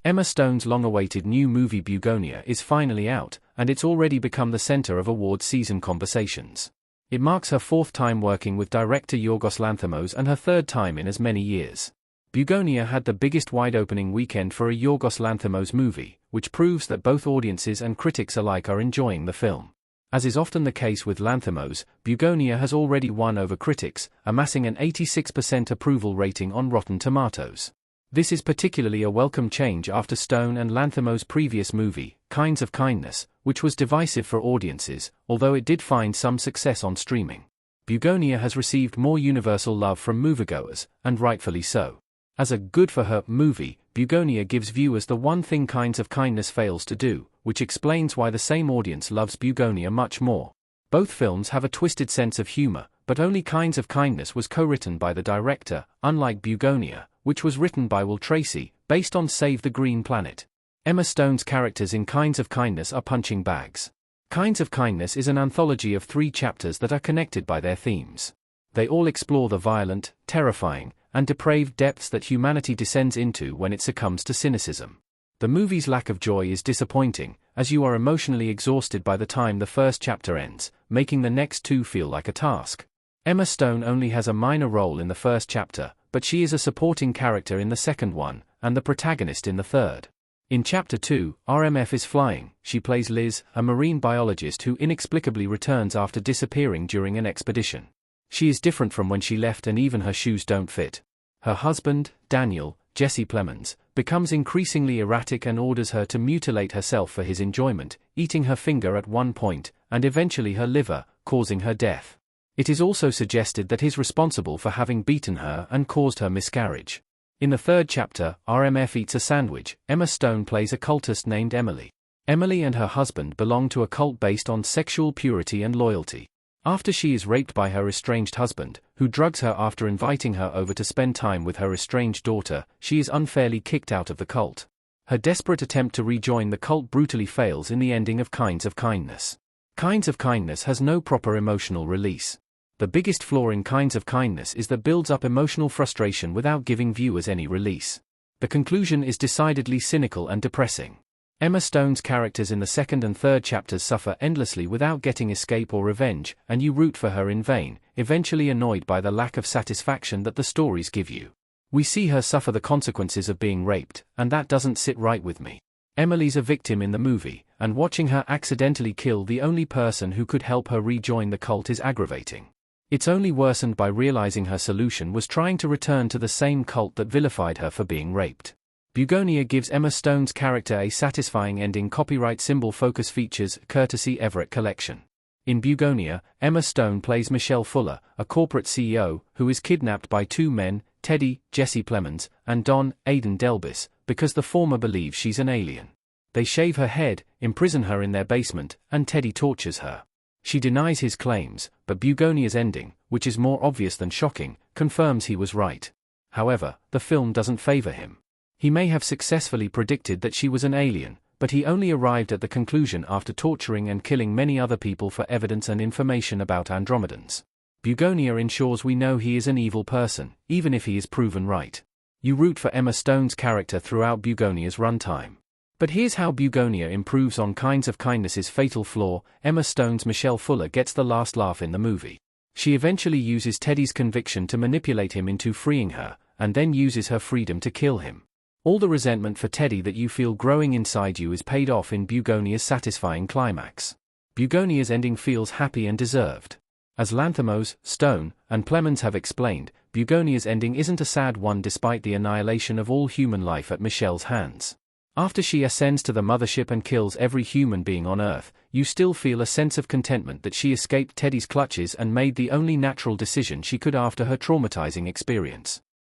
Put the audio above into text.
Emma Stone's long-awaited new movie Bugonia is finally out, and it's already become the center of award season conversations. It marks her fourth time working with director Yorgos Lanthimos and her third time in as many years. Bugonia had the biggest wide-opening weekend for a Yorgos Lanthimos movie, which proves that both audiences and critics alike are enjoying the film. As is often the case with Lanthimos, Bugonia has already won over critics, amassing an 86% approval rating on Rotten Tomatoes. This is particularly a welcome change after Stone and Lanthimos' previous movie, Kinds of Kindness, which was divisive for audiences, although it did find some success on streaming. Bugonia has received more universal love from moviegoers, and rightfully so. As a good-for-her movie, Bugonia gives viewers the one thing Kinds of Kindness fails to do, which explains why the same audience loves Bugonia much more. Both films have a twisted sense of humor, but only Kinds of Kindness was co-written by the director, unlike Bugonia, which was written by Will Tracy, based on Save the Green Planet. Emma Stone's characters in Kinds of Kindness are punching bags. Kinds of Kindness is an anthology of 3 chapters that are connected by their themes. They all explore the violent, terrifying, and depraved depths that humanity descends into when it succumbs to cynicism. The movie's lack of joy is disappointing, as you are emotionally exhausted by the time the first chapter ends, making the next 2 feel like a task. Emma Stone only has a minor role in the first chapter, but she is a supporting character in the second one, and the protagonist in the third. In Chapter 2, RMF is flying. She plays Liz, a marine biologist who inexplicably returns after disappearing during an expedition. She is different from when she left and even her shoes don't fit. Her husband, Daniel, Jesse Plemons, becomes increasingly erratic and orders her to mutilate herself for his enjoyment, eating her finger at one point, and eventually her liver, causing her death. It is also suggested that he's responsible for having beaten her and caused her miscarriage. In the third chapter, RMF eats a sandwich. Emma Stone plays a cultist named Emily. Emily and her husband belong to a cult based on sexual purity and loyalty. After she is raped by her estranged husband, who drugs her after inviting her over to spend time with her estranged daughter, she is unfairly kicked out of the cult. Her desperate attempt to rejoin the cult brutally fails in the ending of Kinds of Kindness. Kinds of Kindness has no proper emotional release. The biggest flaw in Kinds of Kindness is that builds up emotional frustration without giving viewers any release. The conclusion is decidedly cynical and depressing. Emma Stone's characters in the second and third chapters suffer endlessly without getting escape or revenge, and you root for her in vain, eventually annoyed by the lack of satisfaction that the stories give you. We see her suffer the consequences of being raped, and that doesn't sit right with me. Emily's a victim in the movie, and watching her accidentally kill the only person who could help her rejoin the cult is aggravating. It's only worsened by realizing her solution was trying to return to the same cult that vilified her for being raped. Bugonia gives Emma Stone's character a satisfying ending. Copyright symbol focus features, courtesy Everett Collection. In Bugonia, Emma Stone plays Michelle Fuller, a corporate CEO, who is kidnapped by 2 men, Teddy, Jesse Plemons, and Don, Aidan Delbis, because the former believes she's an alien. They shave her head, imprison her in their basement, and Teddy tortures her. She denies his claims, but Bugonia's ending, which is more obvious than shocking, confirms he was right. However, the film doesn't favor him. He may have successfully predicted that she was an alien, but he only arrived at the conclusion after torturing and killing many other people for evidence and information about Andromedans. Bugonia ensures we know he is an evil person, even if he is proven right. You root for Emma Stone's character throughout Bugonia's runtime. But here's how Bugonia improves on Kinds of Kindness's fatal flaw. Emma Stone's Michelle Fuller gets the last laugh in the movie. She eventually uses Teddy's conviction to manipulate him into freeing her, and then uses her freedom to kill him. All the resentment for Teddy that you feel growing inside you is paid off in Bugonia's satisfying climax. Bugonia's ending feels happy and deserved. As Lanthimos, Stone, and Plemons have explained, Bugonia's ending isn't a sad one despite the annihilation of all human life at Michelle's hands. After she ascends to the mothership and kills every human being on Earth, you still feel a sense of contentment that she escaped Teddy's clutches and made the only natural decision she could after her traumatizing experience.